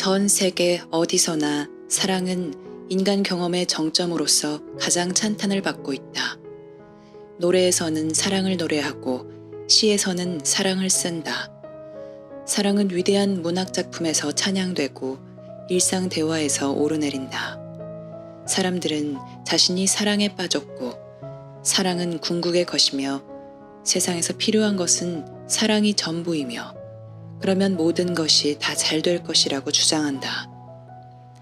전 세계 어디서나 사랑은 인간 경험의 정점으로서 가장 찬탄을 받고 있다. 노래에서는 사랑을 노래하고 시에서는 사랑을 쓴다. 사랑은 위대한 문학작품에서 찬양되고 일상 대화에서 오르내린다. 사람들은 자신이 사랑에 빠졌고 사랑은 궁극의 것이며 세상에서 필요한 것은 사랑이 전부이며 그러면 모든 것이 다 잘 될 것이라고 주장한다.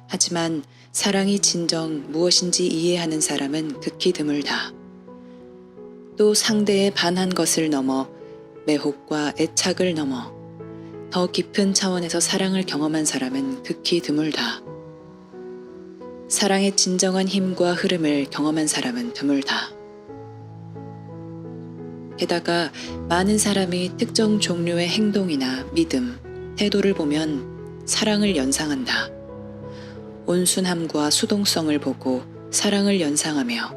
하지만 사랑이 진정 무엇인지 이해하는 사람은 극히 드물다. 또 상대에 반한 것을 넘어 매혹과 애착을 넘어 더 깊은 차원에서 사랑을 경험한 사람은 극히 드물다. 사랑의 진정한 힘과 흐름을 경험한 사람은 드물다. 게다가 많은 사람이 특정 종류의 행동이나 믿음, 태도를 보면 사랑을 연상한다. 온순함과 수동성을 보고 사랑을 연상하며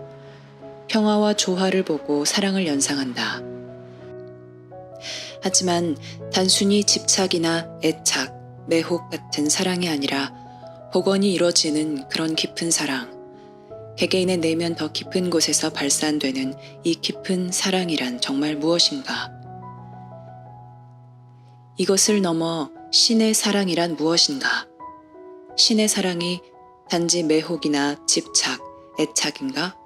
평화와 조화를 보고 사랑을 연상한다. 하지만 단순히 집착이나 애착, 매혹 같은 사랑이 아니라 복원이 이루어지는 그런 깊은 사랑, 개개인의 내면 더 깊은 곳에서 발산되는 이 깊은 사랑이란 정말 무엇인가? 이것을 넘어 신의 사랑이란 무엇인가? 신의 사랑이 단지 매혹이나 집착, 애착인가?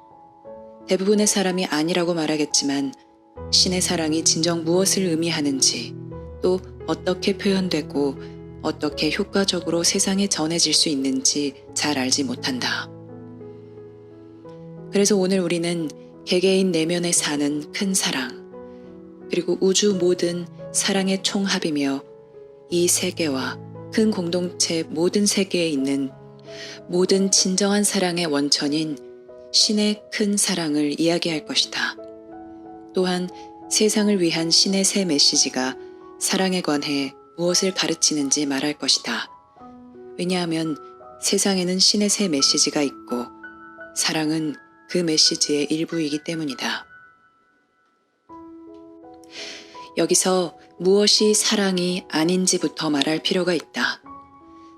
대부분의 사람이 아니라고 말하겠지만 신의 사랑이 진정 무엇을 의미하는지 또 어떻게 표현되고 어떻게 효과적으로 세상에 전해질 수 있는지 잘 알지 못한다. 그래서 오늘 우리는 개개인 내면에 사는 큰 사랑, 그리고 우주 모든 사랑의 총합이며 이 세계와 큰 공동체 모든 세계에 있는 모든 진정한 사랑의 원천인 신의 큰 사랑을 이야기할 것이다. 또한 세상을 위한 신의 새 메시지가 사랑에 관해 무엇을 가르치는지 말할 것이다. 왜냐하면 세상에는 신의 새 메시지가 있고 사랑은 그 메시지의 일부이기 때문이다. 여기서 무엇이 사랑이 아닌지부터 말할 필요가 있다.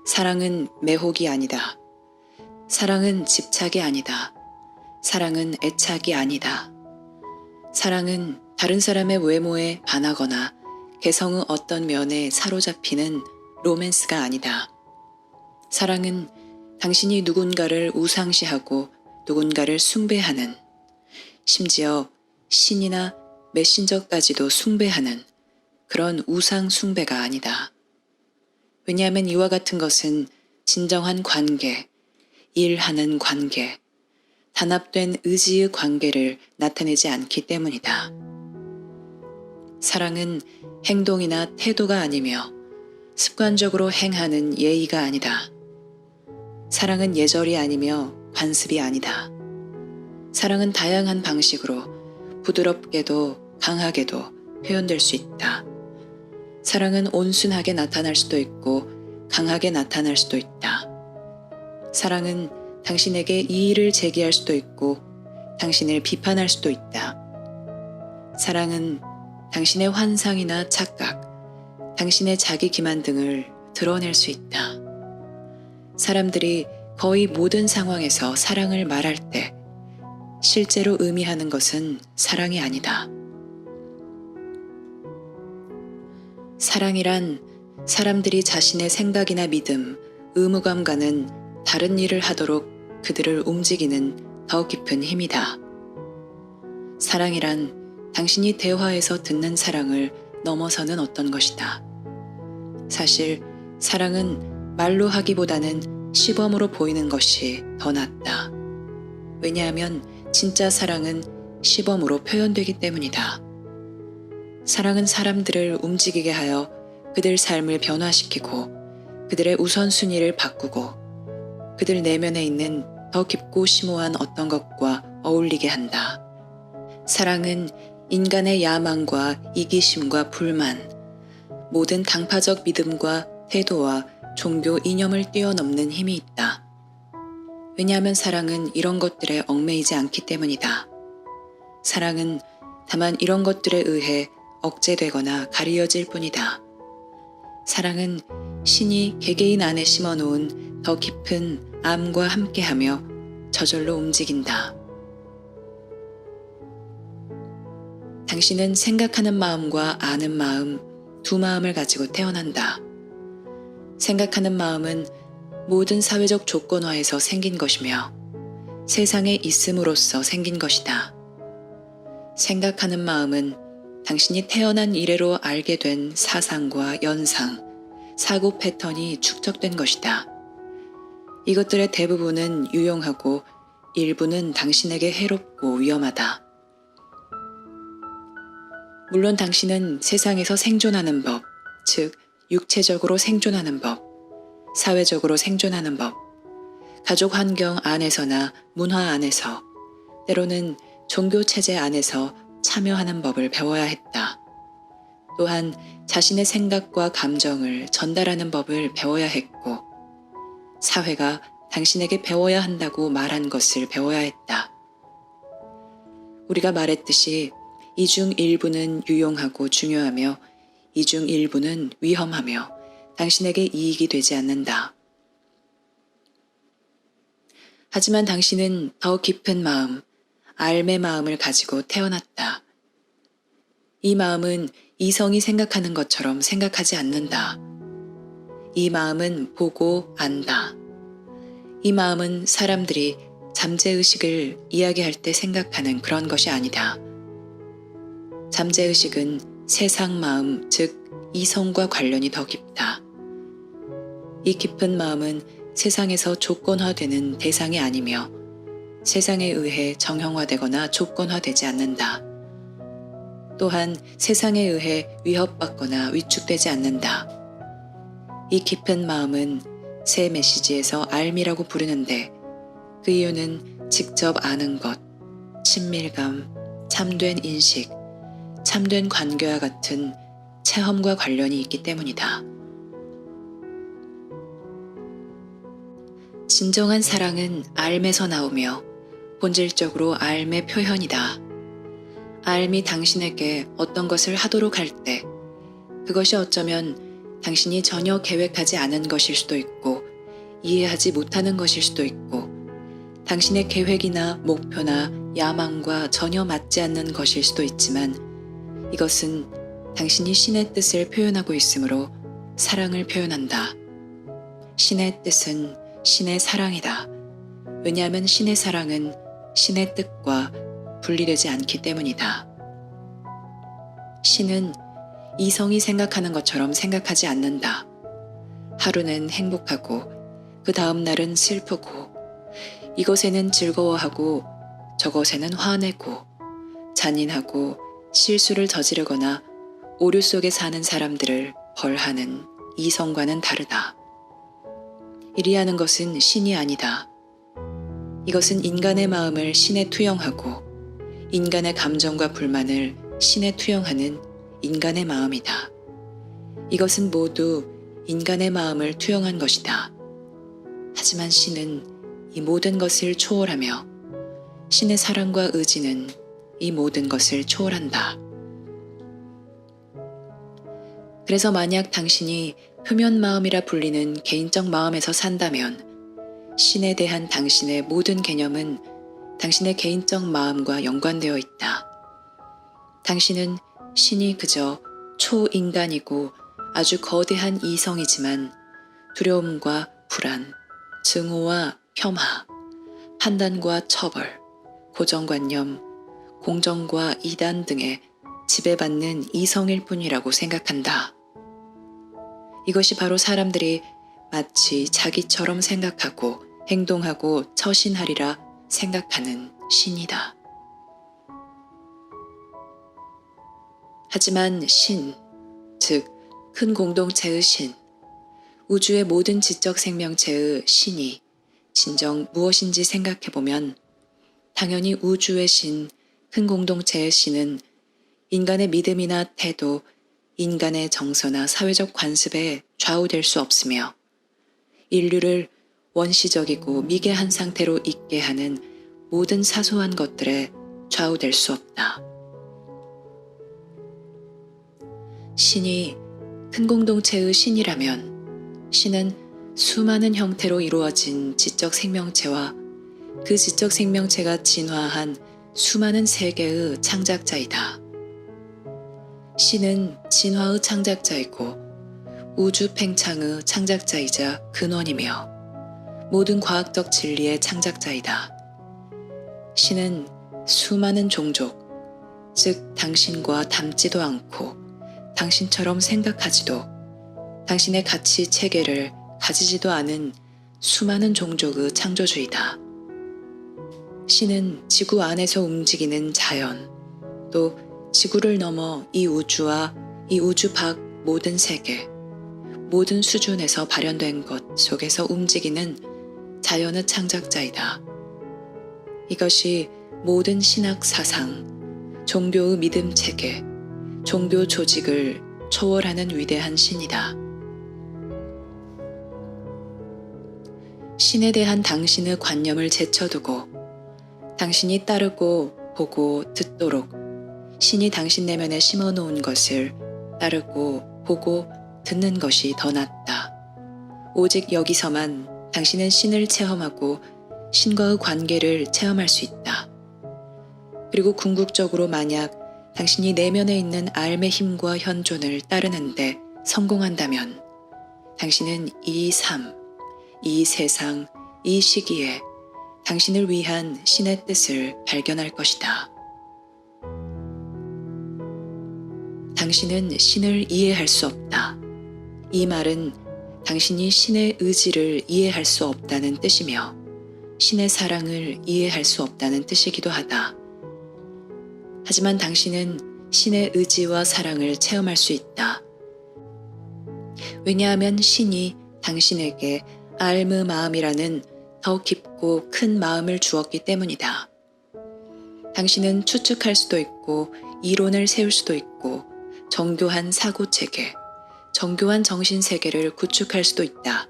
사랑은 매혹이 아니다. 사랑은 집착이 아니다. 사랑은 애착이 아니다. 사랑은 다른 사람의 외모에 반하거나 개성의 어떤 면에 사로잡히는 로맨스가 아니다. 사랑은 당신이 누군가를 우상시하고 누군가를 숭배하는, 심지어 신이나 메신저까지도 숭배하는 그런 우상 숭배가 아니다. 왜냐하면 이와 같은 것은 진정한 관계, 일하는 관계, 단합된 의지의 관계를 나타내지 않기 때문이다. 사랑은 행동이나 태도가 아니며 습관적으로 행하는 예의가 아니다. 사랑은 예절이 아니며 관습이 아니다. 사랑은 다양한 방식으로 부드럽게도 강하게도 표현될 수 있다. 사랑은 온순하게 나타날 수도 있고 강하게 나타날 수도 있다. 사랑은 당신에게 이의를 제기할 수도 있고 당신을 비판할 수도 있다. 사랑은 당신의 환상이나 착각, 당신의 자기 기만 등을 드러낼 수 있다. 사람들이 거의 모든 상황에서 사랑을 말할 때 실제로 의미하는 것은 사랑이 아니다. 사랑이란 사람들이 자신의 생각이나 믿음, 의무감과는 다른 일을 하도록 그들을 움직이는 더 깊은 힘이다. 사랑이란 당신이 대화에서 듣는 사랑을 넘어서는 어떤 것이다. 사실 사랑은 말로 하기보다는 시범으로 보이는 것이 더 낫다. 왜냐하면 진짜 사랑은 시범으로 표현되기 때문이다. 사랑은 사람들을 움직이게 하여 그들 삶을 변화시키고 그들의 우선순위를 바꾸고 그들 내면에 있는 더 깊고 심오한 어떤 것과 어울리게 한다. 사랑은 인간의 야망과 이기심과 불만, 모든 당파적 믿음과 태도와 종교 이념을 뛰어넘는 힘이 있다. 왜냐하면 사랑은 이런 것들에 얽매이지 않기 때문이다. 사랑은 다만 이런 것들에 의해 억제되거나 가리어질 뿐이다. 사랑은 신이 개개인 안에 심어놓은 더 깊은 암과 함께하며 저절로 움직인다. 당신은 생각하는 마음과 아는 마음, 두 마음을 가지고 태어난다. 생각하는 마음은 모든 사회적 조건화에서 생긴 것이며 세상에 있음으로써 생긴 것이다. 생각하는 마음은 당신이 태어난 이래로 알게 된 사상과 연상, 사고 패턴이 축적된 것이다. 이것들의 대부분은 유용하고 일부는 당신에게 해롭고 위험하다. 물론 당신은 세상에서 생존하는 법, 즉 육체적으로 생존하는 법, 사회적으로 생존하는 법, 가족 환경 안에서나 문화 안에서, 때로는 종교 체제 안에서 참여하는 법을 배워야 했다. 또한 자신의 생각과 감정을 전달하는 법을 배워야 했고, 사회가 당신에게 배워야 한다고 말한 것을 배워야 했다. 우리가 말했듯이 이 중 일부는 유용하고 중요하며 이 중 일부는 위험하며 당신에게 이익이 되지 않는다. 하지만 당신은 더 깊은 마음, 알의 마음을 가지고 태어났다. 이 마음은 이성이 생각하는 것처럼 생각하지 않는다. 이 마음은 보고 안다. 이 마음은 사람들이 잠재의식을 이야기할 때 생각하는 그런 것이 아니다. 잠재의식은 세상 마음, 즉 이성과 관련이 더 깊다. 이 깊은 마음은 세상에서 조건화되는 대상이 아니며 세상에 의해 정형화되거나 조건화되지 않는다. 또한 세상에 의해 위협받거나 위축되지 않는다. 이 깊은 마음은 새 메시지에서 알미라고 부르는데 그 이유는 직접 아는 것, 친밀감, 참된 인식, 참된 관계와 같은 체험과 관련이 있기 때문이다. 진정한 사랑은 알매서 나오며 본질적으로 알매 표현이다. 알미 당신에게 어떤 것을 하도록 할 때 그것이 어쩌면 당신이 전혀 계획하지 않은 것일 수도 있고 이해하지 못하는 것일 수도 있고 당신의 계획이나 목표나 야망과 전혀 맞지 않는 것일 수도 있지만 이것은 당신이 신의 뜻을 표현하고 있으므로 사랑을 표현한다. 신의 뜻은 신의 사랑이다. 왜냐하면 신의 사랑은 신의 뜻과 분리되지 않기 때문이다. 신은 이성이 생각하는 것처럼 생각하지 않는다. 하루는 행복하고 그 다음 날은 슬프고 이것에는 즐거워하고 저것에는 화내고 잔인하고 실수를 저지르거나 오류 속에 사는 사람들을 벌하는 이성과는 다르다. 이리하는 것은 신이 아니다. 이것은 인간의 마음을 신에 투영하고 인간의 감정과 불만을 신에 투영하는 인간의 마음이다. 이것은 모두 인간의 마음을 투영한 것이다. 하지만 신은 이 모든 것을 초월하며 신의 사랑과 의지는 이 모든 것을 초월한다. 그래서 만약 당신이 표면 마음이라 불리는 개인적 마음에서 산다면 신에 대한 당신의 모든 개념은 당신의 개인적 마음과 연관되어 있다. 당신은 신이 그저 초인간이고 아주 거대한 이성이지만 두려움과 불안, 증오와 폄하, 판단과 처벌, 고정관념, 공정과 이단 등에 지배받는 이성일 뿐이라고 생각한다. 이것이 바로 사람들이 마치 자기처럼 생각하고 행동하고 처신하리라 생각하는 신이다. 하지만 신, 즉 큰 공동체의 신, 우주의 모든 지적 생명체의 신이 진정 무엇인지 생각해보면 당연히 우주의 신, 큰 공동체의 신은 인간의 믿음이나 태도, 인간의 정서나 사회적 관습에 좌우될 수 없으며 인류를 원시적이고 미개한 상태로 있게 하는 모든 사소한 것들에 좌우될 수 없다. 신이 큰 공동체의 신이라면 신은 수많은 형태로 이루어진 지적 생명체와 그 지적 생명체가 진화한 수많은 세계의 창작자이다. 신은 진화의 창작자이고 우주 팽창의 창작자이자 근원이며 모든 과학적 진리의 창작자이다. 신은 수많은 종족, 즉 당신과 닮지도 않고 당신처럼 생각하지도 당신의 가치 체계를 가지지도 않은 수많은 종족의 창조주이다. 신은 지구 안에서 움직이는 자연, 또 지구를 넘어 이 우주와 이 우주 밖 모든 세계, 모든 수준에서 발현된 것 속에서 움직이는 자연의 창작자이다. 이것이 모든 신학 사상, 종교의 믿음 체계, 종교 조직을 초월하는 위대한 신이다. 신에 대한 당신의 관념을 제쳐두고 당신이 따르고 보고 듣도록 신이 당신 내면에 심어놓은 것을 따르고 보고 듣는 것이 더 낫다. 오직 여기서만 당신은 신을 체험하고 신과의 관계를 체험할 수 있다. 그리고 궁극적으로 만약 당신이 내면에 있는 알의 힘과 현존을 따르는데 성공한다면 당신은 이 삶, 이 세상, 이 시기에 당신을 위한 신의 뜻을 발견할 것이다. 당신은 신을 이해할 수 없다. 이 말은 당신이 신의 의지를 이해할 수 없다는 뜻이며 신의 사랑을 이해할 수 없다는 뜻이기도 하다. 하지만 당신은 신의 의지와 사랑을 체험할 수 있다. 왜냐하면 신이 당신에게 알의 마음이라는 더 깊고 큰 마음을 주었기 때문이다. 당신은 추측할 수도 있고 이론을 세울 수도 있고 정교한 사고체계, 정교한 정신세계를 구축할 수도 있다.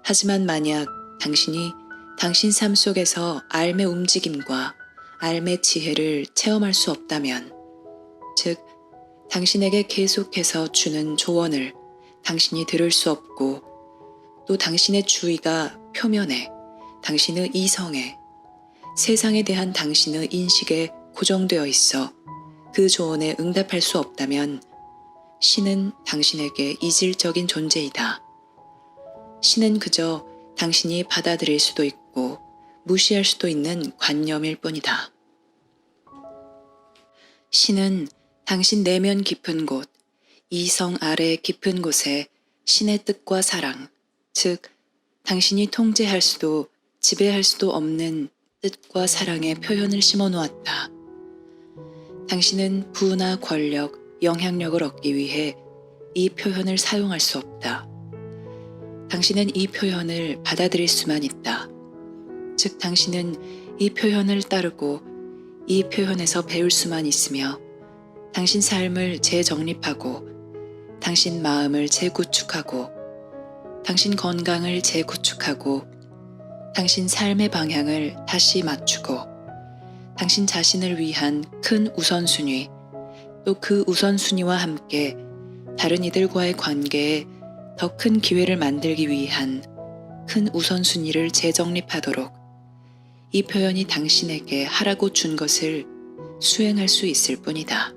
하지만 만약 당신이 당신 삶 속에서 알의 움직임과 알의 지혜를 체험할 수 없다면, 즉 당신에게 계속해서 주는 조언을 당신이 들을 수 없고 또 당신의 주의가 표면에, 당신의 이성에, 세상에 대한 당신의 인식에 고정되어 있어 그 조언에 응답할 수 없다면 신은 당신에게 이질적인 존재이다. 신은 그저 당신이 받아들일 수도 있고 무시할 수도 있는 관념일 뿐이다. 신은 당신 내면 깊은 곳, 이성 아래 깊은 곳에 신의 뜻과 사랑, 즉 당신이 통제할 수도 지배할 수도 없는 뜻과 사랑의 표현을 심어 놓았다. 당신은 부나 권력, 영향력을 얻기 위해 이 표현을 사용할 수 없다. 당신은 이 표현을 받아들일 수만 있다. 즉 당신은 이 표현을 따르고 이 표현에서 배울 수만 있으며 당신 삶을 재정립하고 당신 마음을 재구축하고 당신 건강을 재구축하고 당신 삶의 방향을 다시 맞추고 당신 자신을 위한 큰 우선순위, 또 그 우선순위와 함께 다른 이들과의 관계에 더 큰 기회를 만들기 위한 큰 우선순위를 재정립하도록 이 표현이 당신에게 하라고 준 것을 수행할 수 있을 뿐이다.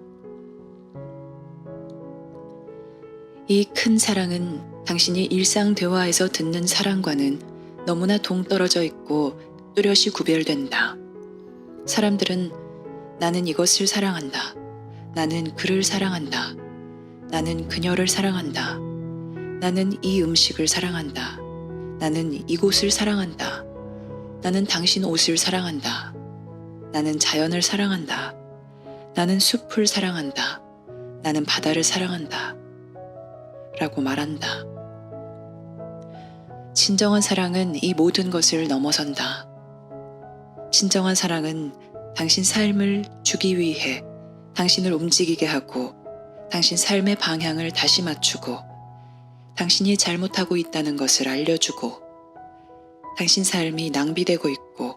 이 큰 사랑은 당신이 일상 대화에서 듣는 사랑과는 너무나 동떨어져 있고 뚜렷이 구별된다. 사람들은 나는 이것을 사랑한다. 나는 그를 사랑한다. 나는 그녀를 사랑한다. 나는 이 음식을 사랑한다. 나는 이곳을 사랑한다. 나는 당신 옷을 사랑한다. 나는 자연을 사랑한다. 나는 숲을 사랑한다. 나는 바다를 사랑한다. 라고 말한다. 진정한 사랑은 이 모든 것을 넘어선다. 진정한 사랑은 당신 삶을 주기 위해 당신을 움직이게 하고 당신 삶의 방향을 다시 맞추고 당신이 잘못하고 있다는 것을 알려주고 당신 삶이 낭비되고 있고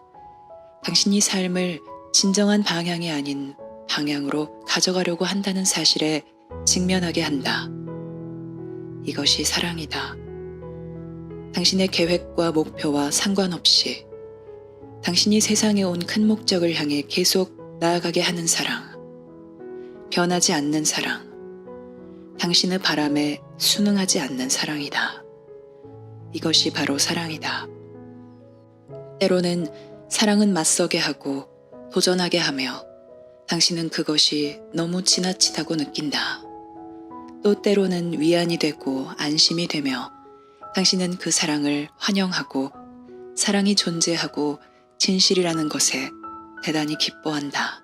당신이 삶을 진정한 방향이 아닌 방향으로 가져가려고 한다는 사실에 직면하게 한다. 이것이 사랑이다. 당신의 계획과 목표와 상관없이 당신이 세상에 온 큰 목적을 향해 계속 나아가게 하는 사랑, 변하지 않는 사랑, 당신의 바람에 순응하지 않는 사랑이다. 이것이 바로 사랑이다. 때로는 사랑은 맞서게 하고 도전하게 하며 당신은 그것이 너무 지나치다고 느낀다. 또 때로는 위안이 되고 안심이 되며 당신은 그 사랑을 환영하고 사랑이 존재하고 진실이라는 것에 대단히 기뻐한다.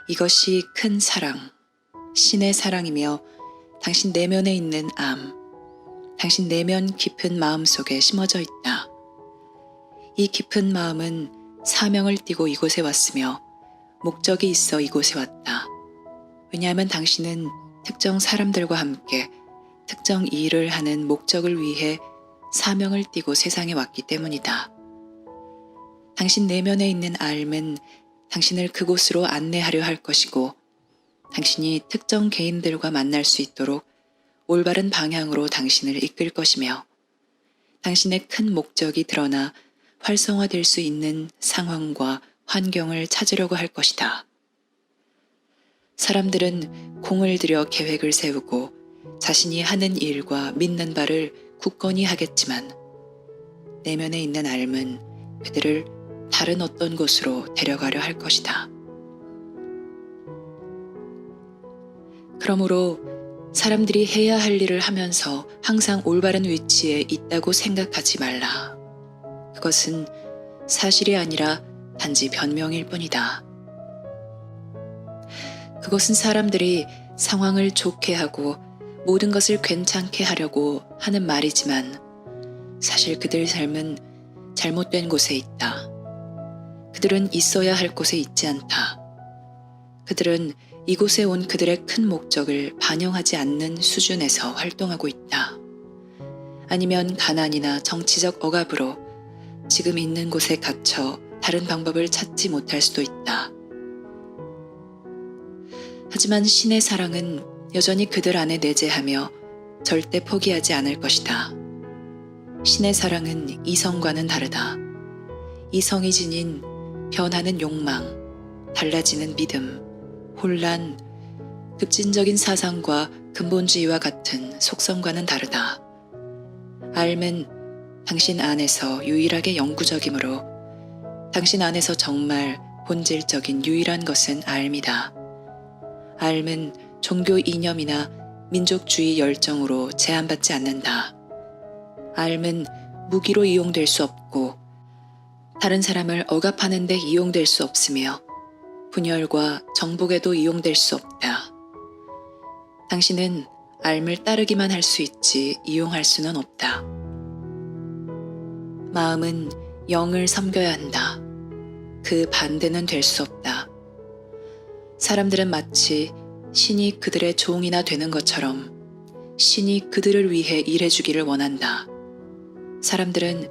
이것이 큰 사랑, 신의 사랑이며 당신 내면에 있는 암, 당신 내면 깊은 마음 속에 심어져 있다. 이 깊은 마음은 사명을 띠고 이곳에 왔으며 목적이 있어 이곳에 왔다. 왜냐하면 당신은 특정 사람들과 함께 특정 일을 하는 목적을 위해 사명을 띠고 세상에 왔기 때문이다. 당신 내면에 있는 알은 당신을 그곳으로 안내하려 할 것이고 당신이 특정 개인들과 만날 수 있도록 올바른 방향으로 당신을 이끌 것이며 당신의 큰 목적이 드러나 활성화될 수 있는 상황과 환경을 찾으려고 할 것이다. 사람들은 공을 들여 계획을 세우고 자신이 하는 일과 믿는 바를 굳건히 하겠지만 내면에 있는 알은 그들을 다른 어떤 곳으로 데려가려 할 것이다. 그러므로 사람들이 해야 할 일을 하면서 항상 올바른 위치에 있다고 생각하지 말라. 그것은 사실이 아니라 단지 변명일 뿐이다. 그것은 사람들이 상황을 좋게 하고 모든 것을 괜찮게 하려고 하는 말이지만 사실 그들 삶은 잘못된 곳에 있다. 그들은 있어야 할 곳에 있지 않다. 그들은 이곳에 온 그들의 큰 목적을 반영하지 않는 수준에서 활동하고 있다. 아니면 가난이나 정치적 억압으로 지금 있는 곳에 갇혀 다른 방법을 찾지 못할 수도 있다. 하지만 신의 사랑은 여전히 그들 안에 내재하며 절대 포기하지 않을 것이다. 신의 사랑은 이성과는 다르다. 이성이 지닌 변하는 욕망, 달라지는 믿음, 혼란, 급진적인 사상과 근본주의와 같은 속성과는 다르다. 알은 당신 안에서 유일하게 영구적이므로 당신 안에서 정말 본질적인 유일한 것은 알미다. 알은 종교 이념이나 민족주의 열정으로 제한받지 않는다. 알은 무기로 이용될 수 없고 다른 사람을 억압하는 데 이용될 수 없으며 분열과 정복에도 이용될 수 없다. 당신은 알을 따르기만 할 수 있지 이용할 수는 없다. 마음은 영을 섬겨야 한다. 그 반대는 될 수 없다. 사람들은 마치 신이 그들의 종이나 되는 것처럼 신이 그들을 위해 일해주기를 원한다. 사람들은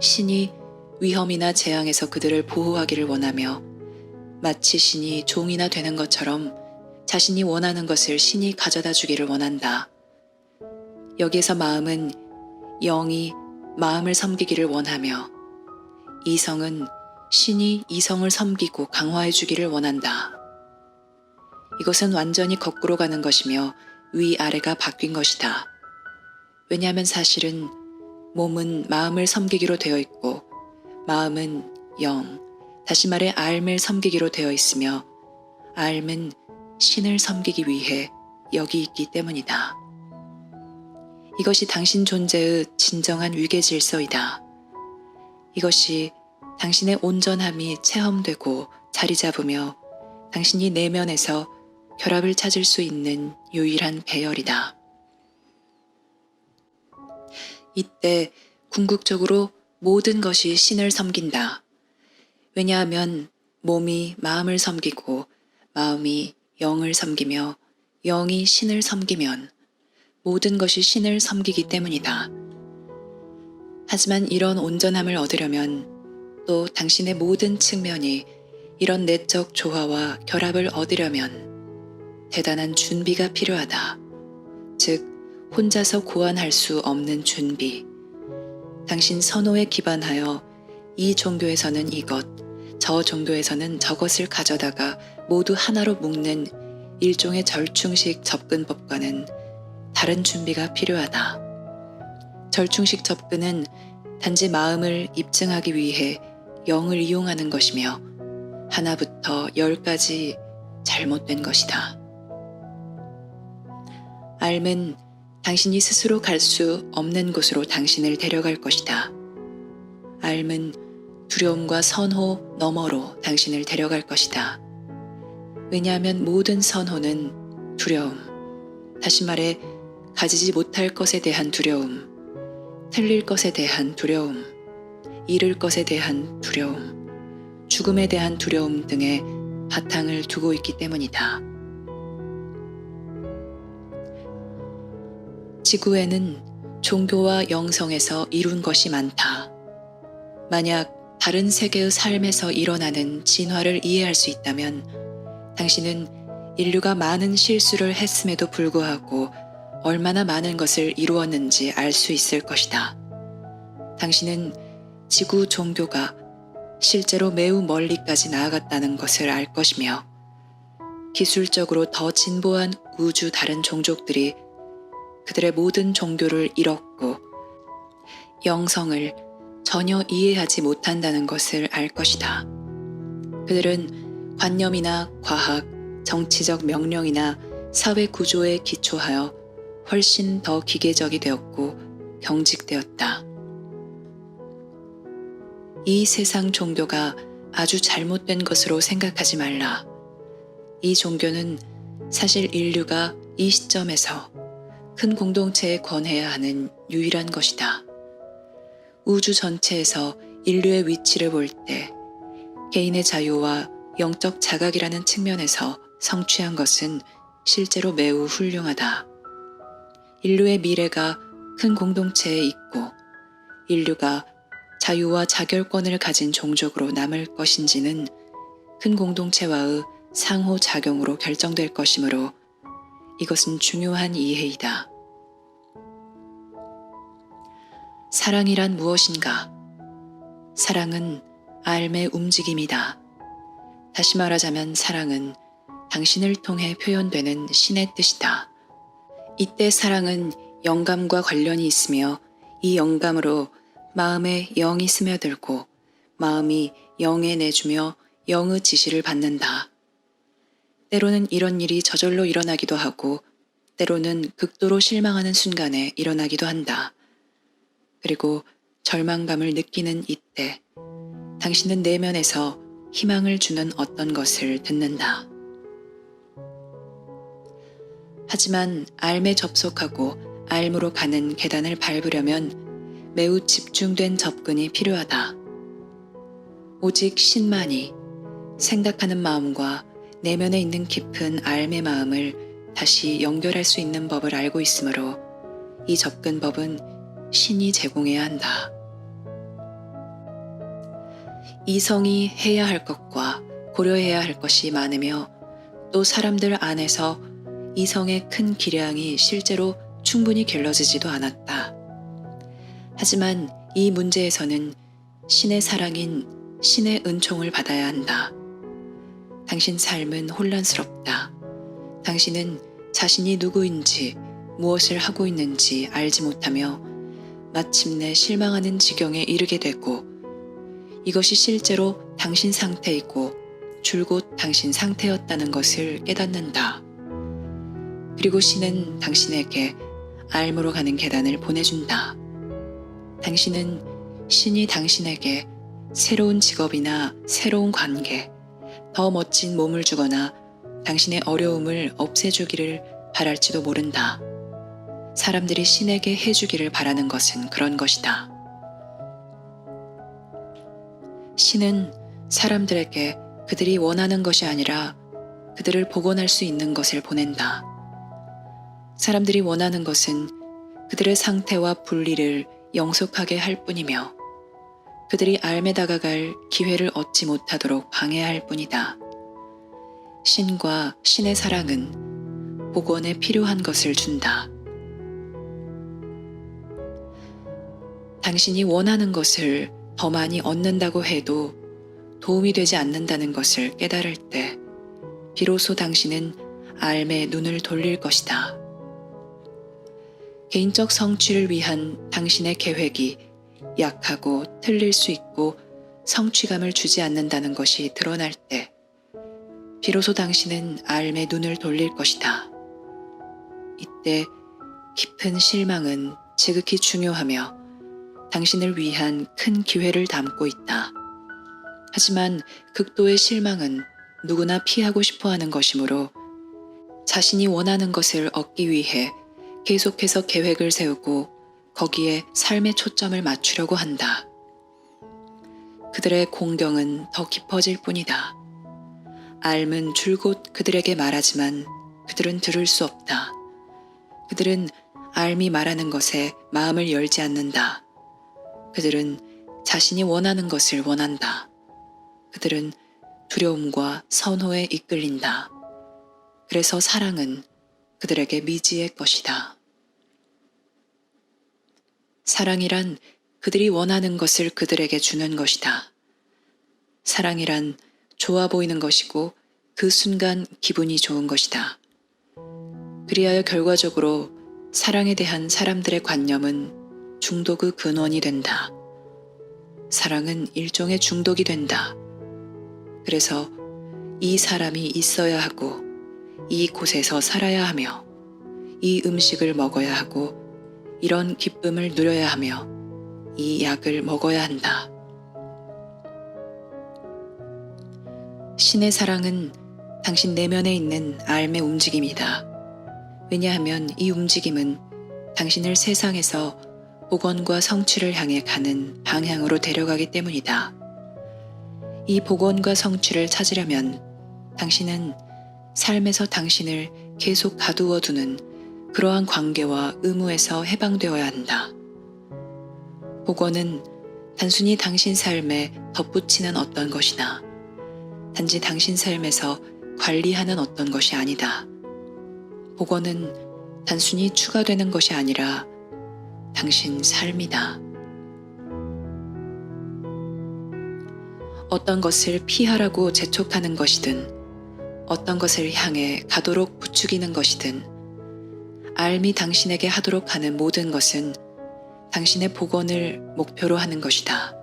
신이 위험이나 재앙에서 그들을 보호하기를 원하며 마치 신이 종이나 되는 것처럼 자신이 원하는 것을 신이 가져다 주기를 원한다. 여기에서 마음은 영이 마음을 섬기기를 원하며 이성은 신이 이성을 섬기고 강화해 주기를 원한다. 이것은 완전히 거꾸로 가는 것이며 위아래가 바뀐 것이다. 왜냐하면 사실은 몸은 마음을 섬기기로 되어 있고 마음은 영, 다시 말해 알을 섬기기로 되어 있으며 알은 신을 섬기기 위해 여기 있기 때문이다. 이것이 당신 존재의 진정한 위계 질서이다. 이것이 당신의 온전함이 체험되고 자리 잡으며 당신이 내면에서 결합을 찾을 수 있는 유일한 배열이다. 이때 궁극적으로 모든 것이 신을 섬긴다. 왜냐하면 몸이 마음을 섬기고 마음이 영을 섬기며 영이 신을 섬기면 모든 것이 신을 섬기기 때문이다. 하지만 이런 온전함을 얻으려면 또 당신의 모든 측면이 이런 내적 조화와 결합을 얻으려면 대단한 준비가 필요하다. 즉 혼자서 고안할 수 없는 준비, 당신 선호에 기반하여 이 종교에서는 이것, 저 종교에서는 저것을 가져다가 모두 하나로 묶는 일종의 절충식 접근법과는 다른 준비가 필요하다. 절충식 접근은 단지 마음을 입증하기 위해 영을 이용하는 것이며 하나부터 10까지 잘못된 것이다. 알은 당신이 스스로 갈 수 없는 곳으로 당신을 데려갈 것이다. 알은 두려움과 선호 너머로 당신을 데려갈 것이다. 왜냐하면 모든 선호는 두려움, 다시 말해 가지지 못할 것에 대한 두려움, 틀릴 것에 대한 두려움, 잃을 것에 대한 두려움, 죽음에 대한 두려움 등의 바탕을 두고 있기 때문이다. 지구에는 종교와 영성에서 이룬 것이 많다. 만약 다른 세계의 삶에서 일어나는 진화를 이해할 수 있다면 당신은 인류가 많은 실수를 했음에도 불구하고 얼마나 많은 것을 이루었는지 알 수 있을 것이다. 당신은 지구 종교가 실제로 매우 멀리까지 나아갔다는 것을 알 것이며 기술적으로 더 진보한 우주 다른 종족들이 그들의 모든 종교를 잃었고 영성을 전혀 이해하지 못한다는 것을 알 것이다. 그들은 관념이나 과학, 정치적 명령이나 사회 구조에 기초하여 훨씬 더 기계적이 되었고 경직되었다. 이 세상 종교가 아주 잘못된 것으로 생각하지 말라. 이 종교는 사실 인류가 이 시점에서 큰 공동체에 권해야 하는 유일한 것이다. 우주 전체에서 인류의 위치를 볼 때 개인의 자유와 영적 자각이라는 측면에서 성취한 것은 실제로 매우 훌륭하다. 인류의 미래가 큰 공동체에 있고 인류가 자유와 자결권을 가진 종족으로 남을 것인지는 큰 공동체와의 상호작용으로 결정될 것이므로 이것은 중요한 이해이다. 사랑이란 무엇인가? 사랑은 알의 움직임이다. 다시 말하자면 사랑은 당신을 통해 표현되는 신의 뜻이다. 이때 사랑은 영감과 관련이 있으며 이 영감으로 마음에 영이 스며들고 마음이 영에 내주며 영의 지시를 받는다. 때로는 이런 일이 저절로 일어나기도 하고 때로는 극도로 실망하는 순간에 일어나기도 한다. 그리고 절망감을 느끼는 이때 당신은 내면에서 희망을 주는 어떤 것을 듣는다. 하지만 알에 접속하고 알무로 가는 계단을 밟으려면 매우 집중된 접근이 필요하다. 오직 신만이 생각하는 마음과 내면에 있는 깊은 알의 마음을 다시 연결할 수 있는 법을 알고 있으므로 이 접근법은 신이 제공해야 한다. 이성이 해야 할 것과 고려해야 할 것이 많으며 또 사람들 안에서 이성의 큰 기량이 실제로 충분히 길러지지도 않았다. 하지만 이 문제에서는 신의 사랑인 신의 은총을 받아야 한다. 당신 삶은 혼란스럽다. 당신은 자신이 누구인지 무엇을 하고 있는지 알지 못하며 마침내 실망하는 지경에 이르게 되고 이것이 실제로 당신 상태이고 줄곧 당신 상태였다는 것을 깨닫는다. 그리고 신은 당신에게 알무로 가는 계단을 보내준다. 당신은 신이 당신에게 새로운 직업이나 새로운 관계, 더 멋진 몸을 주거나 당신의 어려움을 없애주기를 바랄지도 모른다. 사람들이 신에게 해주기를 바라는 것은 그런 것이다. 신은 사람들에게 그들이 원하는 것이 아니라 그들을 복원할 수 있는 것을 보낸다. 사람들이 원하는 것은 그들의 상태와 분리를 영속하게 할 뿐이며 그들이 알에 다가갈 기회를 얻지 못하도록 방해할 뿐이다. 신과 신의 사랑은 복원에 필요한 것을 준다. 당신이 원하는 것을 더 많이 얻는다고 해도 도움이 되지 않는다는 것을 깨달을 때 비로소 당신은 삶의 눈을 돌릴 것이다. 개인적 성취를 위한 당신의 계획이 약하고 틀릴 수 있고 성취감을 주지 않는다는 것이 드러날 때 비로소 당신은 삶의 눈을 돌릴 것이다. 이때 깊은 실망은 지극히 중요하며 당신을 위한 큰 기회를 담고 있다. 하지만 극도의 실망은 누구나 피하고 싶어 하는 것이므로 자신이 원하는 것을 얻기 위해 계속해서 계획을 세우고 거기에 삶의 초점을 맞추려고 한다. 그들의 공경은 더 깊어질 뿐이다. 삶은 줄곧 그들에게 말하지만 그들은 들을 수 없다. 그들은 삶이 말하는 것에 마음을 열지 않는다. 그들은 자신이 원하는 것을 원한다. 그들은 두려움과 선호에 이끌린다. 그래서 사랑은 그들에게 미지의 것이다. 사랑이란 그들이 원하는 것을 그들에게 주는 것이다. 사랑이란 좋아 보이는 것이고 그 순간 기분이 좋은 것이다. 그리하여 결과적으로 사랑에 대한 사람들의 관념은 중독의 근원이 된다. 사랑은 일종의 중독이 된다. 그래서 이 사람이 있어야 하고 이 곳에서 살아야 하며 이 음식을 먹어야 하고 이런 기쁨을 누려야 하며 이 약을 먹어야 한다. 신의 사랑은 당신 내면에 있는 삶의 움직임이다. 왜냐하면 이 움직임은 당신을 세상에서 복원과 성취를 향해 가는 방향으로 데려가기 때문이다. 이 복원과 성취를 찾으려면 당신은 삶에서 당신을 계속 가두어 두는 그러한 관계와 의무에서 해방되어야 한다. 복원은 단순히 당신 삶에 덧붙이는 어떤 것이나 단지 당신 삶에서 관리하는 어떤 것이 아니다. 복원은 단순히 추가되는 것이 아니라 당신 삶이다. 어떤 것을 피하라고 재촉하는 것이든 어떤 것을 향해 가도록 부추기는 것이든 삶이 당신에게 하도록 하는 모든 것은 당신의 복원을 목표로 하는 것이다.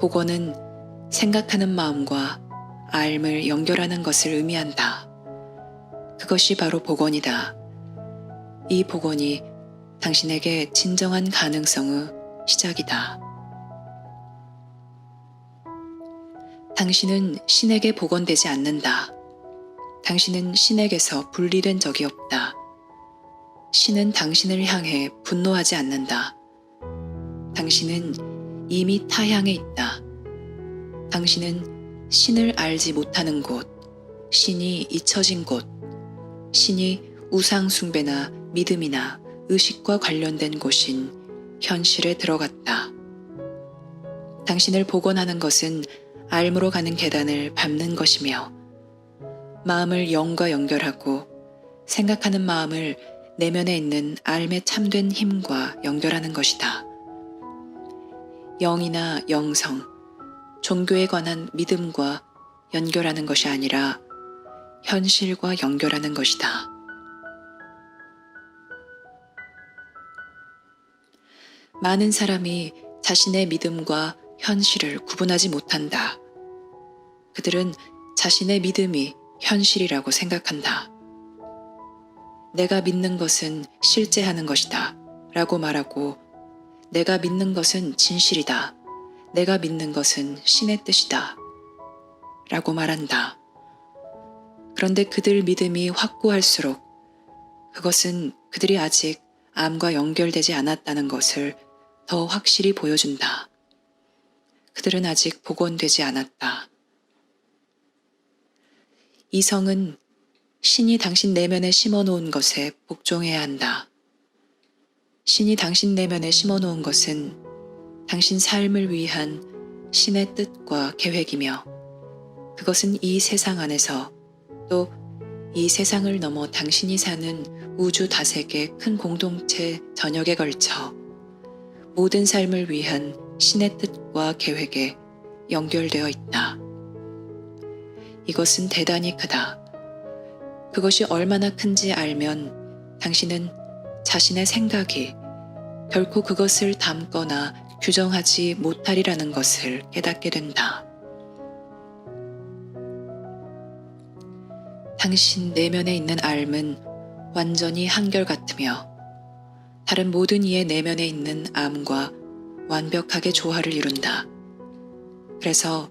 복원은 생각하는 마음과 삶을 연결하는 것을 의미한다. 그것이 바로 복원이다. 이 복원이 당신에게 진정한 가능성의 시작이다. 당신은 신에게 복원되지 않는다. 당신은 신에게서 분리된 적이 없다. 신은 당신을 향해 분노하지 않는다. 당신은 이미 타향에 있다. 당신은 신을 알지 못하는 곳, 신이 잊혀진 곳, 신이 우상 숭배나 믿음이나 의식과 관련된 곳인 현실에 들어갔다. 당신을 복원하는 것은 삶으로 가는 계단을 밟는 것이며 마음을 영과 연결하고 생각하는 마음을 내면에 있는 삶의 참된 힘과 연결하는 것이다. 영이나 영성, 종교에 관한 믿음과 연결하는 것이 아니라 현실과 연결하는 것이다. 많은 사람이 자신의 믿음과 현실을 구분하지 못한다. 그들은 자신의 믿음이 현실이라고 생각한다. 내가 믿는 것은 실제 하는 것이다 라고 말하고 내가 믿는 것은 진실이다. 내가 믿는 것은 신의 뜻이다 라고 말한다. 그런데 그들 믿음이 확고할수록 그것은 그들이 아직 암과 연결되지 않았다는 것을 더 확실히 보여준다. 그들은 아직 복원되지 않았다. 이성은 신이 당신 내면에 심어놓은 것에 복종해야 한다. 신이 당신 내면에 심어놓은 것은 당신 삶을 위한 신의 뜻과 계획이며 그것은 이 세상 안에서 또 이 세상을 넘어 당신이 사는 우주 다색의 큰 공동체 전역에 걸쳐 모든 삶을 위한 신의 뜻과 계획에 연결되어 있다. 이것은 대단히 크다. 그것이 얼마나 큰지 알면 당신은 자신의 생각이 결코 그것을 담거나 규정하지 못하리라는 것을 깨닫게 된다. 당신 내면에 있는 삶은 완전히 한결같으며 다른 모든 이의 내면에 있는 암과 완벽하게 조화를 이룬다. 그래서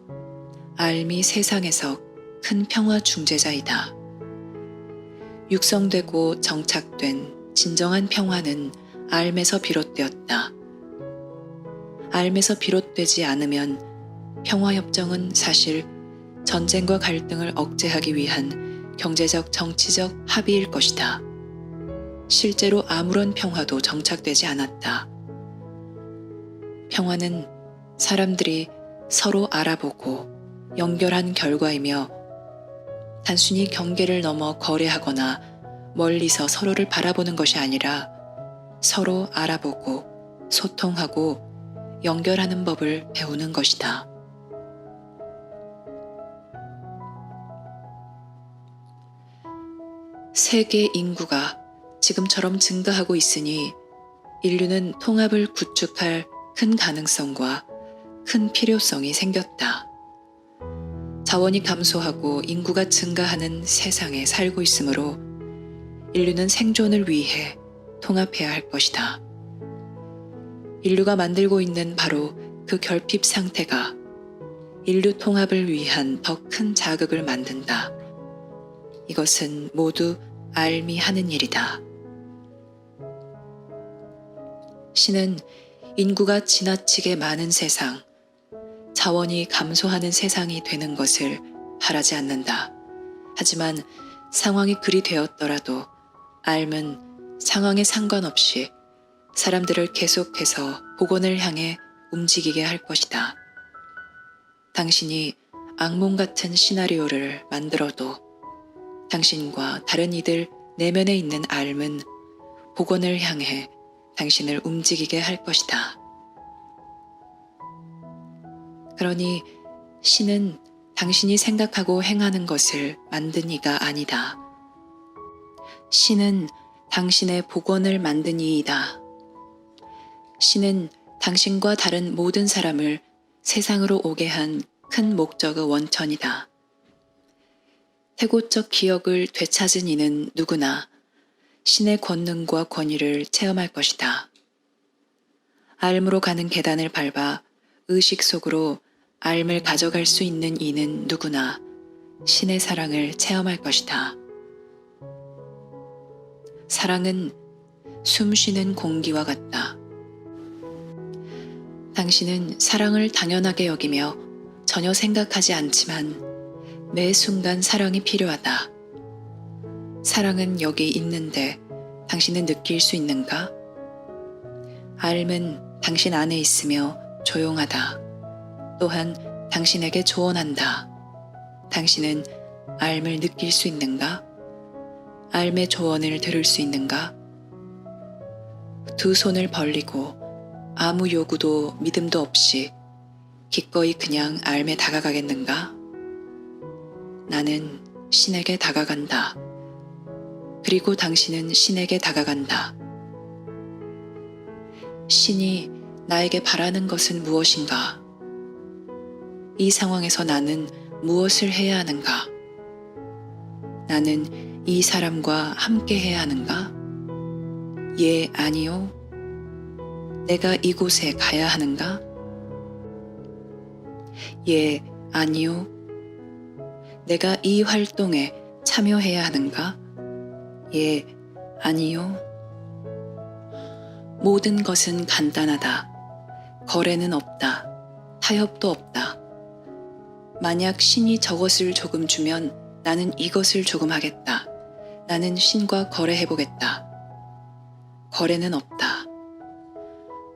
삶이 세상에서 큰 평화 중재자이다. 육성되고 정착된 진정한 평화는 삶에서 비롯되었다. 삶에서 비롯되지 않으면 평화협정은 사실 전쟁과 갈등을 억제하기 위한 경제적 정치적 합의일 것이다. 실제로 아무런 평화도 정착되지 않았다. 평화는 사람들이 서로 알아보고 연결한 결과이며 단순히 경계를 넘어 거래하거나 멀리서 서로를 바라보는 것이 아니라 서로 알아보고 소통하고 연결하는 법을 배우는 것이다. 세계 인구가 지금처럼 증가하고 있으니 인류는 통합을 구축할 큰 가능성과 큰 필요성이 생겼다. 자원이 감소하고 인구가 증가하는 세상에 살고 있으므로 인류는 생존을 위해 통합해야 할 것이다. 인류가 만들고 있는 바로 그 결핍 상태가 인류 통합을 위한 더 큰 자극을 만든다. 이것은 모두 알미 하는 일이다. 신은 인구가 지나치게 많은 세상, 자원이 감소하는 세상이 되는 것을 바라지 않는다. 하지만 상황이 그리 되었더라도 삶은 상황에 상관없이 사람들을 계속해서 복원을 향해 움직이게 할 것이다. 당신이 악몽 같은 시나리오를 만들어도 당신과 다른 이들 내면에 있는 삶은 복원을 향해 당신을 움직이게 할 것이다. 그러니 신은 당신이 생각하고 행하는 것을 만든 이가 아니다. 신은 당신의 복원을 만든 이이다. 신은 당신과 다른 모든 사람을 세상으로 오게 한 큰 목적의 원천이다. 태고적 기억을 되찾은 이는 누구나 신의 권능과 권위를 체험할 것이다. 삶으로 가는 계단을 밟아 의식 속으로 삶을 가져갈 수 있는 이는 누구나 신의 사랑을 체험할 것이다. 사랑은 숨 쉬는 공기와 같다. 당신은 사랑을 당연하게 여기며 전혀 생각하지 않지만 매 순간 사랑이 필요하다. 사랑은 여기 있는데 당신은 느낄 수 있는가? 삶은 당신 안에 있으며 조용하다. 또한 당신에게 조언한다. 당신은 삶을 느낄 수 있는가? 삶의 조언을 들을 수 있는가? 두 손을 벌리고 아무 요구도 믿음도 없이 기꺼이 그냥 삶에 다가가겠는가? 나는 신에게 다가간다. 그리고 당신은 신에게 다가간다. 신이 나에게 바라는 것은 무엇인가? 이 상황에서 나는 무엇을 해야 하는가? 나는 이 사람과 함께 해야 하는가? 예, 아니요. 내가 이곳에 가야 하는가? 예, 아니요. 내가 이 활동에 참여해야 하는가? 예, 아니요. 모든 것은 간단하다. 거래는 없다. 타협도 없다. 만약 신이 저것을 조금 주면 나는 이것을 조금 하겠다. 나는 신과 거래해보겠다. 거래는 없다.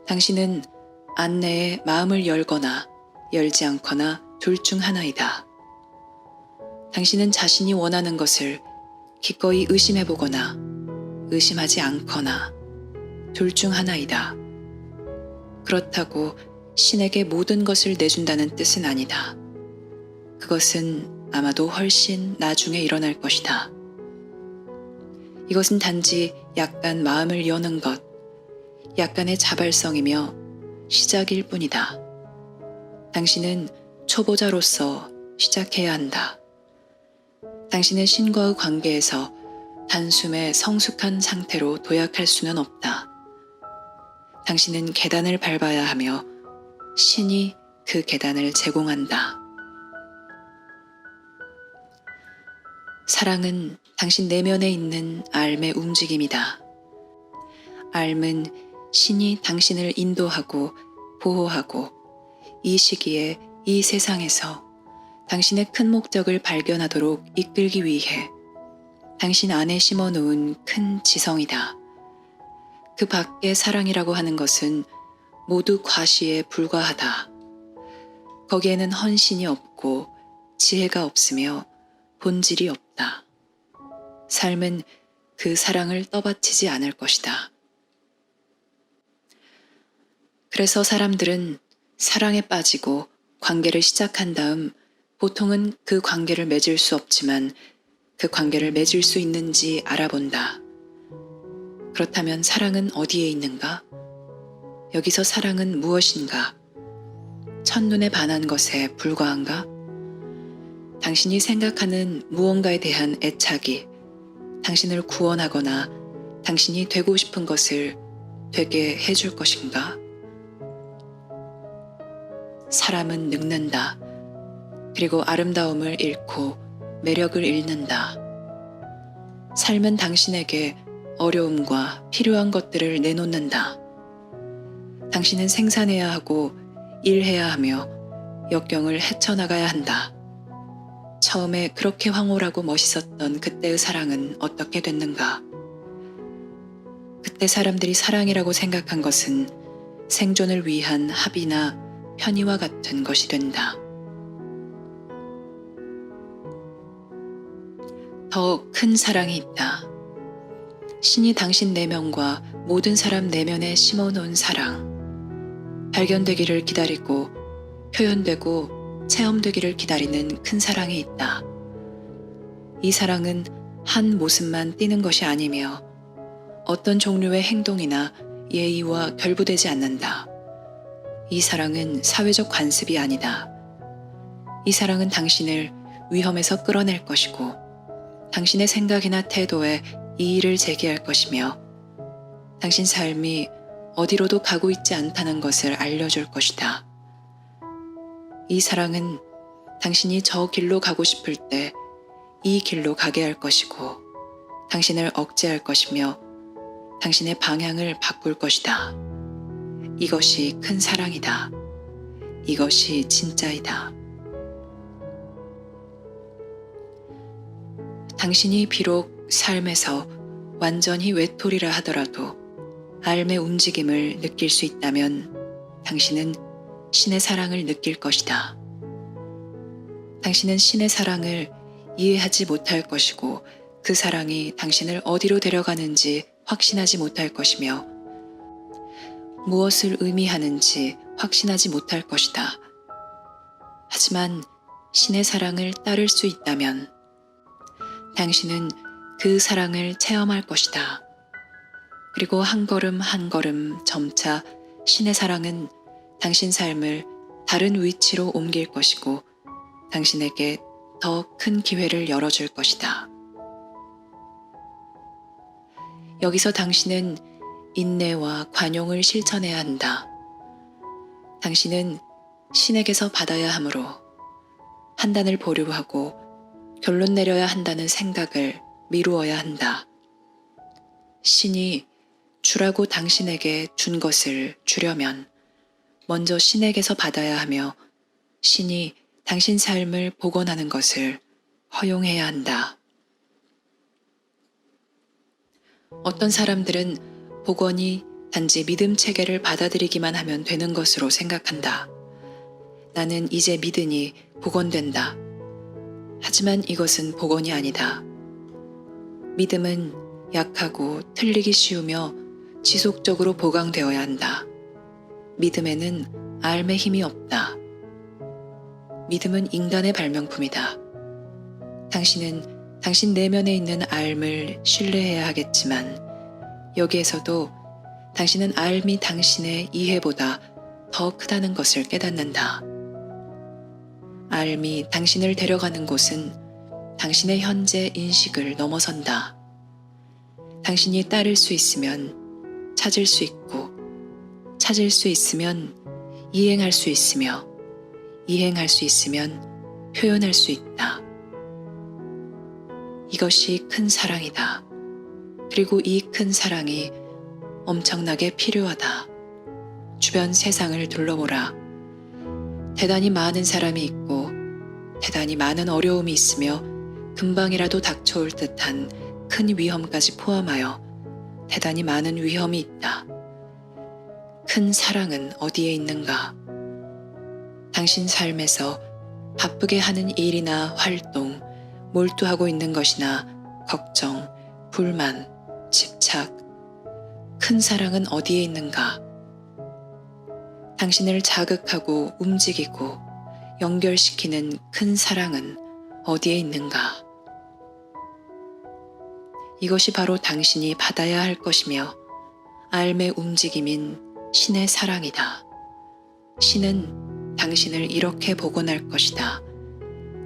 당신은 안내에 마음을 열거나 열지 않거나 둘 중 하나이다. 당신은 자신이 원하는 것을 기꺼이 의심해보거나 의심하지 않거나 둘 중 하나이다. 그렇다고 신에게 모든 것을 내준다는 뜻은 아니다. 그것은 아마도 훨씬 나중에 일어날 것이다. 이것은 단지 약간 마음을 여는 것, 약간의 자발성이며 시작일 뿐이다. 당신은 초보자로서 시작해야 한다. 당신은 신과의 관계에서 단숨에 성숙한 상태로 도약할 수는 없다. 당신은 계단을 밟아야 하며 신이 그 계단을 제공한다. 사랑은 당신 내면에 있는 알의 움직임이다. 알은 신이 당신을 인도하고 보호하고 이 시기에 이 세상에서 당신의 큰 목적을 발견하도록 이끌기 위해 당신 안에 심어놓은 큰 지성이다. 그 밖의 사랑이라고 하는 것은 모두 과시에 불과하다. 거기에는 헌신이 없고 지혜가 없으며 본질이 없다. 삶은 그 사랑을 떠받치지 않을 것이다. 그래서 사람들은 사랑에 빠지고 관계를 시작한 다음 보통은 그 관계를 맺을 수 없지만 그 관계를 맺을 수 있는지 알아본다. 그렇다면 사랑은 어디에 있는가? 여기서 사랑은 무엇인가? 첫눈에 반한 것에 불과한가? 당신이 생각하는 무언가에 대한 애착이 당신을 구원하거나 당신이 되고 싶은 것을 되게 해줄 것인가? 사람은 늙는다. 그리고 아름다움을 잃고 매력을 잃는다. 삶은 당신에게 어려움과 필요한 것들을 내놓는다. 당신은 생산해야 하고 일해야 하며 역경을 헤쳐나가야 한다. 처음에 그렇게 황홀하고 멋있었던 그때의 사랑은 어떻게 됐는가? 그때 사람들이 사랑이라고 생각한 것은 생존을 위한 합의나 편의와 같은 것이 된다. 더 큰 사랑이 있다. 신이 당신 내면과 모든 사람 내면에 심어놓은 사랑. 발견되기를 기다리고 표현되고 체험되기를 기다리는 큰 사랑이 있다. 이 사랑은 한 모습만 띠는 것이 아니며 어떤 종류의 행동이나 예의와 결부되지 않는다. 이 사랑은 사회적 관습이 아니다. 이 사랑은 당신을 위험에서 끌어낼 것이고 당신의 생각이나 태도에 이의를 제기할 것이며 당신 삶이 어디로도 가고 있지 않다는 것을 알려줄 것이다. 이 사랑은 당신이 저 길로 가고 싶을 때 이 길로 가게 할 것이고 당신을 억제할 것이며 당신의 방향을 바꿀 것이다. 이것이 큰 사랑이다. 이것이 진짜이다. 당신이 비록 삶에서 완전히 외톨이라 하더라도 알의 움직임을 느낄 수 있다면 당신은 신의 사랑을 느낄 것이다. 당신은 신의 사랑을 이해하지 못할 것이고 그 사랑이 당신을 어디로 데려가는지 확신하지 못할 것이며 무엇을 의미하는지 확신하지 못할 것이다. 하지만 신의 사랑을 따를 수 있다면 당신은 그 사랑을 체험할 것이다. 그리고 한 걸음 한 걸음 점차 신의 사랑은 당신 삶을 다른 위치로 옮길 것이고 당신에게 더 큰 기회를 열어줄 것이다. 여기서 당신은 인내와 관용을 실천해야 한다. 당신은 신에게서 받아야 하므로 판단을 보류하고 결론 내려야 한다는 생각을 미루어야 한다. 신이 주라고 당신에게 준 것을 주려면 먼저 신에게서 받아야 하며 신이 당신 삶을 복원하는 것을 허용해야 한다. 어떤 사람들은 복원이 단지 믿음 체계를 받아들이기만 하면 되는 것으로 생각한다. 나는 이제 믿으니 복원된다. 하지만 이것은 복원이 아니다. 믿음은 약하고 틀리기 쉬우며 지속적으로 보강되어야 한다. 믿음에는 알의 힘이 없다. 믿음은 인간의 발명품이다. 당신은 당신 내면에 있는 알을 신뢰해야 하겠지만 여기에서도 당신은 알이 당신의 이해보다 더 크다는 것을 깨닫는다. 알이 당신을 데려가는 곳은 당신의 현재 인식을 넘어선다. 당신이 따를 수 있으면 찾을 수 있고, 찾을 수 있으면 이행할 수 있으며, 이행할 수 있으면 표현할 수 있다. 이것이 큰 사랑이다. 그리고 이 큰 사랑이 엄청나게 필요하다. 주변 세상을 둘러보라. 대단히 많은 사람이 있고, 대단히 많은 어려움이 있으며 금방이라도 닥쳐올 듯한 큰 위험까지 포함하여 대단히 많은 위험이 있다. 큰 사랑은 어디에 있는가? 당신 삶에서 바쁘게 하는 일이나 활동, 몰두하고 있는 것이나 걱정, 불만, 집착, 큰 사랑은 어디에 있는가? 당신을 자극하고 움직이고 연결시키는 큰 사랑은 어디에 있는가? 이것이 바로 당신이 받아야 할 것이며 알의 움직임인 신의 사랑이다. 신은 당신을 이렇게 복원할 것이다.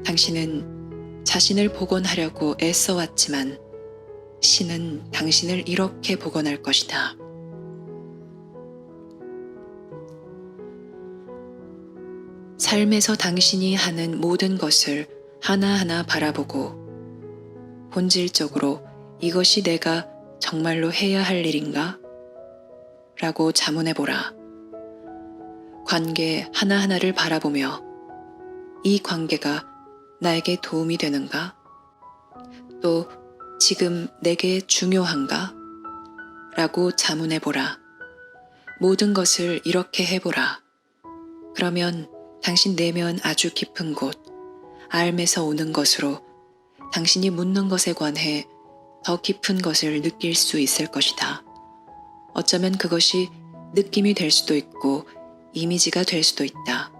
당신은 자신을 복원하려고 애써왔지만 신은 당신을 이렇게 복원할 것이다. 삶에서 당신이 하는 모든 것을 하나하나 바라보고 본질적으로 이것이 내가 정말로 해야 할 일인가? 라고 자문해보라. 관계 하나하나를 바라보며 이 관계가 나에게 도움이 되는가? 또 지금 내게 중요한가? 라고 자문해보라. 모든 것을 이렇게 해보라. 그러면 당신 내면 아주 깊은 곳, 알에서 오는 것으로 당신이 묻는 것에 관해 더 깊은 것을 느낄 수 있을 것이다. 어쩌면 그것이 느낌이 될 수도 있고 이미지가 될 수도 있다.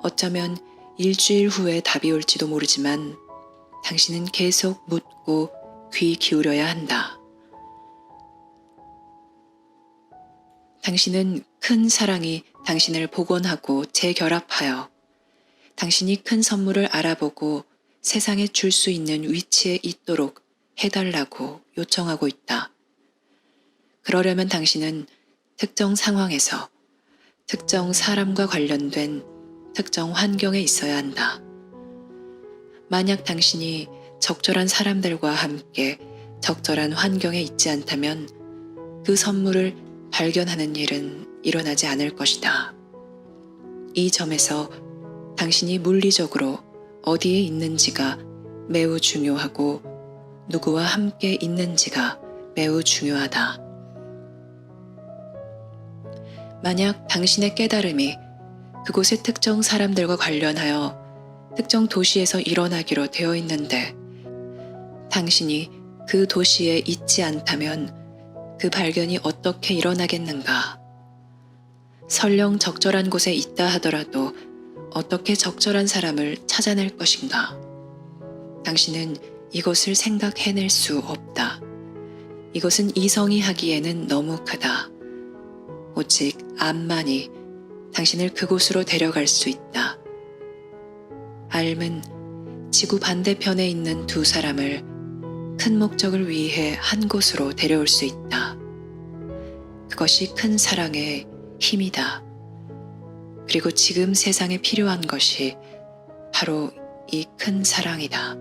어쩌면 일주일 후에 답이 올지도 모르지만 당신은 계속 묻고 귀 기울여야 한다. 당신은 큰 사랑이 당신을 복원하고 재결합하여 당신이 큰 선물을 알아보고 세상에 줄 수 있는 위치에 있도록 해달라고 요청하고 있다. 그러려면 당신은 특정 상황에서 특정 사람과 관련된 특정 환경에 있어야 한다. 만약 당신이 적절한 사람들과 함께 적절한 환경에 있지 않다면 그 선물을 발견하는 일은 일어나지 않을 것이다. 이 점에서 당신이 물리적으로 어디에 있는지가 매우 중요하고 누구와 함께 있는지가 매우 중요하다. 만약 당신의 깨달음이 그곳의 특정 사람들과 관련하여 특정 도시에서 일어나기로 되어 있는데 당신이 그 도시에 있지 않다면 그 발견이 어떻게 일어나겠는가? 설령 적절한 곳에 있다 하더라도 어떻게 적절한 사람을 찾아낼 것인가? 당신은 이것을 생각해낼 수 없다. 이것은 이성이 하기에는 너무 크다. 오직 암만이 당신을 그곳으로 데려갈 수 있다. 알은 지구 반대편에 있는 두 사람을 큰 목적을 위해 한 곳으로 데려올 수 있다. 그것이 큰 사랑의 힘이다. 그리고 지금 세상에 필요한 것이 바로 이 큰 사랑이다.